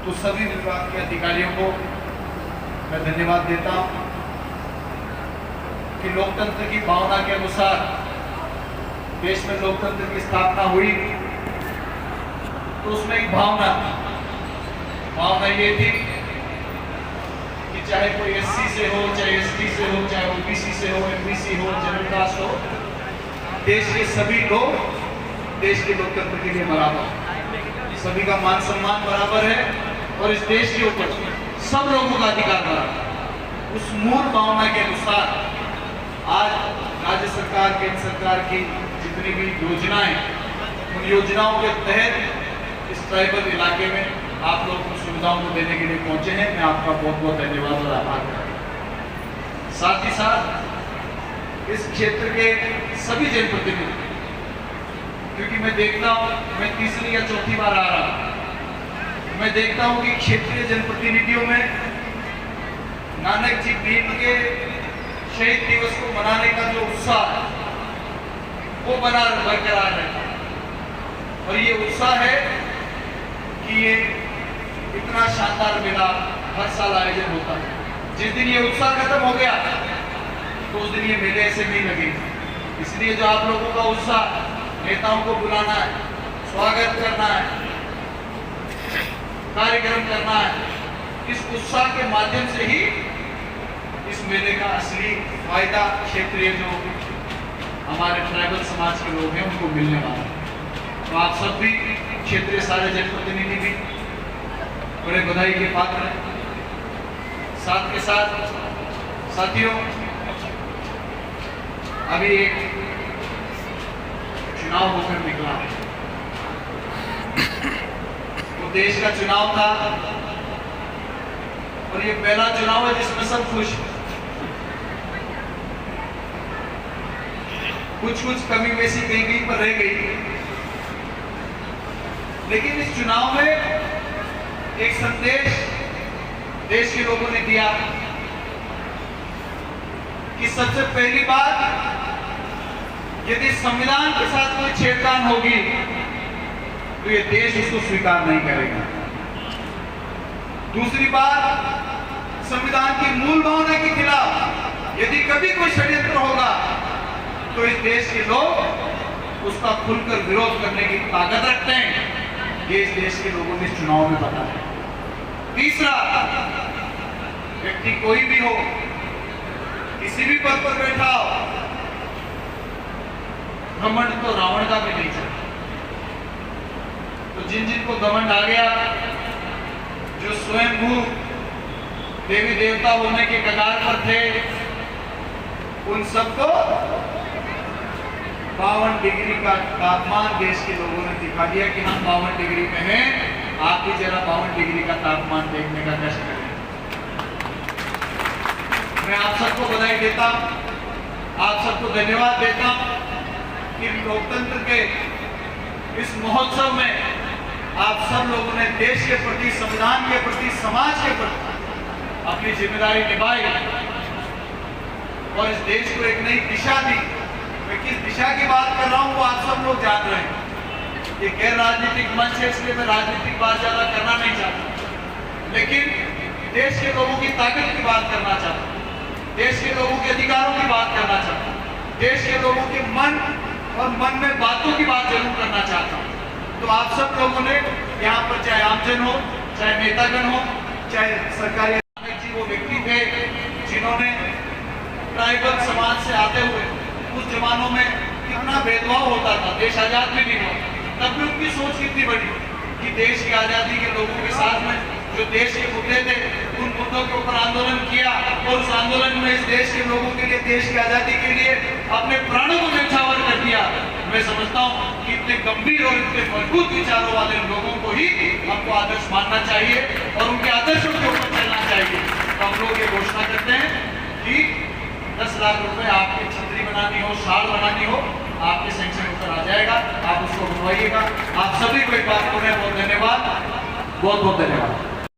तो सभी विभाग के अधिकारियों को मैं धन्यवाद देता हूं कि लोकतंत्र की भावना के अनुसार देश में लोकतंत्र की स्थापना हुई तो उसमें एक भावना ये थी कि चाहे कोई एससी से हो, चाहे एसटी से हो, चाहे ओबीसी से हो, एमबीसी हो, जनरल कास्ट हो, देश के सभी लोग देश के लोकतंत्र के लिए बराबर, सभी का मान सम्मान बराबर है और इस देश के ऊपर सब लोगों का अधिकार बराबर। उस मूल भावना के अनुसार आज राज्य सरकार, केंद्र सरकार की जितनी भी योजनाएं, उन योजनाओं के तहत इस ट्राइबल इलाके में आप लोग को सुविधाओं को देने के लिए पहुंचे हैं। मैं आपका बहुत बहुत धन्यवाद और आभार करता हूं। साथ ही साथ इस क्षेत्र के सभी जनप्रतिनिधि, क्योंकि मैं देखता हूं, मैं तीसरी या चौथी बार आ रहा हूं, मैं देखता हूं कि क्षेत्रीय जनप्रतिनिधियों में नानक जी भीम के शहीद दिवस को मनाने का जो उत्साह है वो बरकरार रहता है और ये उत्साह है कि ये इतना शानदार मेला हर साल आयोजन होता है। जिस दिन ये उत्साह खत्म हो गया तो उस दिन ये मेले ऐसे नहीं लगेंगे। इसलिए जो आप लोगों का उत्साह, नेताओं को बुलाना है, स्वागत करना है, कार्यक्रम करना है, इस उत्साह के माध्यम से ही इस मेले का असली फायदा क्षेत्रीय जो हमारे ट्राइबल समाज के लोग हैं उनको मिलने वाला है। तो आप सब भी, क्षेत्रीय सारे जनप्रतिनिधि भी बड़े बधाई के पात्र हैं। साथ के साथ साथियों, अभी एक चुनाव होकर निकला है, वो देश का चुनाव था और ये पहला चुनाव है जिसमें सब खुश, कुछ कमी बेसी कहीं पर रह गई, लेकिन इस चुनाव में एक संदेश देश के लोगों ने दिया कि सबसे पहली बात, यदि संविधान के साथ कोई छेड़छाड़ होगी तो ये देश उसको स्वीकार नहीं करेगा। दूसरी बात, संविधान की मूल भावना के खिलाफ यदि कभी कोई षड्यंत्र होगा तो इस देश के लोग उसका खुलकर विरोध करने की ताकत रखते हैं। ये इस देश के लोगों ने चुनाव में बताया। तीसरा, व्यक्ति कोई भी हो, किसी भी पद पर बैठा हो, घमंड तो रावण का भी नहीं चलता। तो जिनको घमंड आ गया, जो स्वयंभू देवी देवता होने के कगार पर थे, उन सबको 52 डिग्री का तापमान देश के लोगों ने दिखा दिया कि हम 52 डिग्री में हैं। आप भी जरा 52 डिग्री का तापमान देखने का कष्ट करें। मैं आप सबको बधाई देता हूं, आप सबको धन्यवाद देता हूं कि लोकतंत्र के इस महोत्सव में आप सब लोगों ने देश के प्रति, संविधान के प्रति, समाज के प्रति अपनी जिम्मेदारी निभाई और इस देश को एक नई दिशा दी। मैं किस दिशा की बात कर रहा हूं वो आप सब लोग जान रहे हैं। ये गैर राजनीतिक मंच है, इसलिए मैं राजनीतिक बात ज्यादा करना नहीं चाहता, लेकिन देश के लोगों की ताकत की बात करना चाहता हूं, देश के लोगों के अधिकारों की बात करना चाहता हूं, देश के लोगों के मन और मन में बातों की बात जरूर करना चाहता हूं। तो आप सब लोगों ने यहाँ पर, चाहे आमजन हो, चाहे नेतागण हो, चाहे सरकारी, जी वो व्यक्ति थे जिन्होंने ट्राइबल समाज से आते हुए, उस जमानों में कितना भेदभाव होता था, देश आजाद भी नहीं हुआ, तब भी उनकी सोच कितनी बड़ी कि देश की आजादी के लोगों के साथ में जो देश के मुद्दे थे उन मुद्दों के ऊपर आंदोलन किया और उस आंदोलन में इस देश के लोगों के लिए, देश की आजादी के लिए अपने प्राणों को न्यौछावर कर दिया। मैं समझता हूँ कि इतने गंभीर और इतने मजबूत विचारों वाले लोगों को ही हमको आदर्श मानना चाहिए और उनके आदर्शों के ऊपर चलना चाहिए। तो हम लोग ये घोषणा करते हैं कि 10 लाख रुपए आपकी छतरी बनानी हो, शाल बनानी हो, आपके सैंक्शन ऊपर आ जाएगा, आप उसको बनवाइएगा। आप सभी को एक बार बहुत धन्यवाद, बहुत बहुत धन्यवाद।